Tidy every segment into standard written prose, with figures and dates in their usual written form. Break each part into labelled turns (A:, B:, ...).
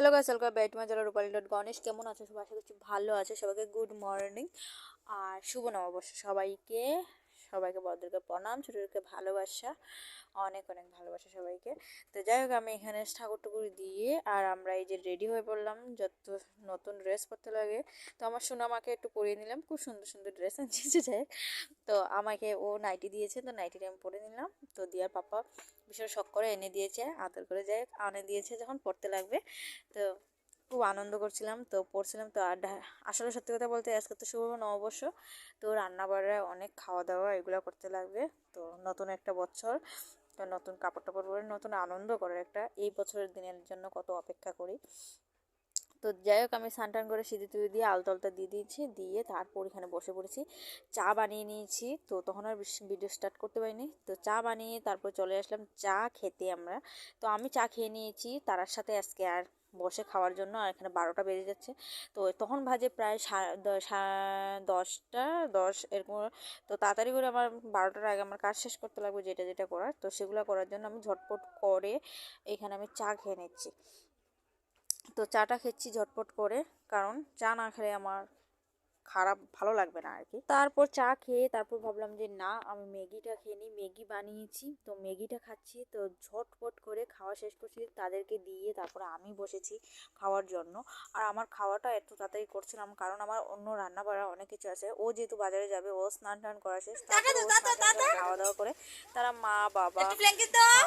A: Hello guys, welcome back to my channel Rupali dot Ganesh. কেমন আছো সবাই? আশা করছি ভালো আছে। সবাইকে গুড মর্নিং আর শুভ নববর্ষ সবাইকে। সবাইকে বড়দেরকে প্রণাম, ছোটদেরকে ভালোবাসা, অনেক অনেক ভালোবাসা সবাইকে। তো যাই হোক, আমি এখানে ঠাকুর টুকুর দিয়ে আর আমরা এই যে রেডি হয়ে পড়লাম, যত নতুন ড্রেস পরতে লাগে। তো আমার সোনামাকে একটু পরিয়ে নিলাম, খুব সুন্দর সুন্দর ড্রেস আনছে। যাই হোক, তো আমাকে ও নাইটি দিয়েছে, তো নাইটিটা আমি পরে নিলাম। তো দিয়ার পাপা ভীষণ শখ করে এনে দিয়েছে, আদর করে যাই হোক এনে দিয়েছে যখন পড়তে লাগবে। তো খুব আনন্দ করছিলাম, তো পড়ছিলাম। তো আর আসলে সত্যি কথা বলতে আজকে তো শুভ নববর্ষ, তো রান্না বাড়া অনেক খাওয়া দাওয়া এগুলো করতে লাগবে। তো নতুন একটা বছর, তো নতুন কাপড় টাপড় পরে নতুন আনন্দ করার একটা, এই বছরের দিনের জন্য কত অপেক্ষা করি। তো যাই হোক, আমি স্নান করে সিঁদুর টুদুর দিয়ে আলতা দিয়ে দিয়েছি, দিয়ে তারপর এখানে বসে পড়েছি। চা বানিয়ে নিয়েছি, তো তখন আর ভিডিও স্টার্ট করতে পারিনি। তো চা বানিয়ে তারপর চলে আসলাম চা খেতে আমরা। তো আমি চা খেয়ে নিয়েছি তার সাথে আজকে আর বসে খাওয়ার জন্য। আর এখানে 12টা বেজে যাচ্ছে, তো তখন বাজে প্রায় 10টা 10 এরকম। তো তাড়াতাড়ি করে আমার 12টার আগে আমার কাজ শেষ করতে লাগবে, যেটা যেটা করার। তো সেগুলো করার জন্য আমি ঝটপট করে এখানে আমি চা খেয়ে নিচ্ছি। তো চাটা খেচ্ছি ঝটপট করে, কারণ চা না খেলে আমার খারাপ ভালো লাগবে না আর কি। তারপর চা খেয়ে তারপর ভাবলাম যে না, আমি ম্যাগিটা খেয়ে নিই। ম্যাগি বানিয়েছি, তো ম্যাগিটা খাচ্ছি। তো ঝটপট করে খাওয়া শেষ করছি, তাদেরকে দিয়ে তারপরে আমি বসেছি খাওয়ার জন্য। আর আমার খাওয়াটা এত তাড়াতাড়ি করছিলাম কারণ আমার অন্য রান্না বাড়া অনেক কিছু আছে। ও যেহেতু বাজারে যাবে, ও স্নান টান করা শেষ, তারপর ও স্নান টান করে খাওয়া দাওয়া করে তারা মা বাবা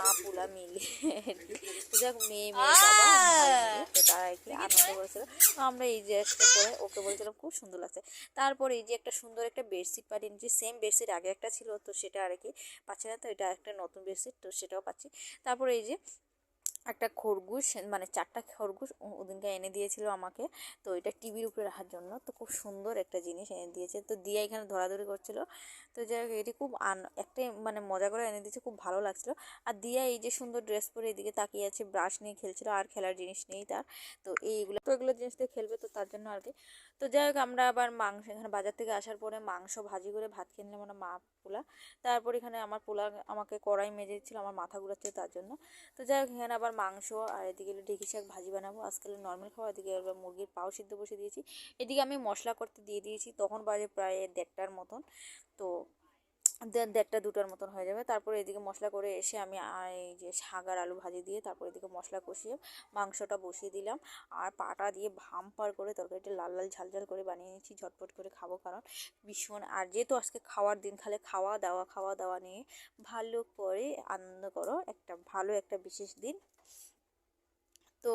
A: মা পুলা মিলে আর কি, যাক মেয়ে মেয়ে বাবা ভাই মিলে, তো তারা আর কি আনন্দ করেছিল। তো আমরা এই ড্রেসটা করে ওকে বলছিলাম খুব সুন্দর লাগছে। তারপর এই যে একটা সুন্দর একটা বেডশিট পাঠিয়ে নিয়েছি, সেম বেডশিট আগে একটা ছিল, তো সেটা আর কি পাচ্ছি না, তো এটা একটা নতুন বেডশিট, তো সেটাও পাচ্ছি। তারপরে এই যে একটা খরগোশ, মানে 4টা খরগোশ ওদিনকে এনে দিয়েছিল আমাকে, তো এটা টিভির উপরে রাখার জন্য। তো খুব সুন্দর একটা জিনিস এনে দিয়েছে, তো দিয়া এখানে ধরাধরি করছিল। তো যাই হোক, এটি খুব একটা মানে মজা করে এনে দিয়েছে, খুব ভালো লাগছিল। আর দিয়া এই যে সুন্দর ড্রেস পরে এদিকে তাকিয়ে আছে, ব্রাশ নিয়ে খেলছিল, আর খেলার জিনিস নেই তার। তো এগুলো জিনিস দিয়ে খেলবে, তো তার জন্য আর কি। তো যাই হোক, আমরা আবার মাংস এখানে বাজার থেকে আসার পরে মাংস ভাজি করে ভাত খেয়ে নিলাম আমরা, মা পোলা। তারপর এখানে আমার পোলা আমাকে কড়াই মেজে দিচ্ছিল, আমার মাথা ঘুরাচ্ছে তার জন্য। তো যাই হোক, এখানে আবার মাংস, আর এদিকে ঢেঁকি শাক ভাজি বানাবো আজকাল নর্মাল খাওয়া। এদিকে এবার মুরগির পাও সিদ্ধ বসে দিয়েছি। এদিকে আমি মশলা করতে দিয়ে দিয়েছি, তখন বাজে প্রায় 1:30টার মতন। তো 1:30টা 2টার মতন হয়ে যাবে। তারপরে এদিকে মশলা করে এসে আমি এই যে শাক আর আলু ভাজি দিয়ে তারপর এদিকে মশলা কষিয়ে মাংসটা বসিয়ে দিলাম। আর পাটা দিয়ে ভাম্পার করে তরকারিটা লাল লাল ঝাল ঝাল করে বানিয়ে নিচ্ছি, ঝটপট করে খাবো কারণ ভীষণ। আর যেহেতু আজকে খাওয়ার দিন, খালে খাওয়া দাওয়া নিয়ে ভালো করে আনন্দ করো, একটা ভালো একটা বিশেষ দিন। তো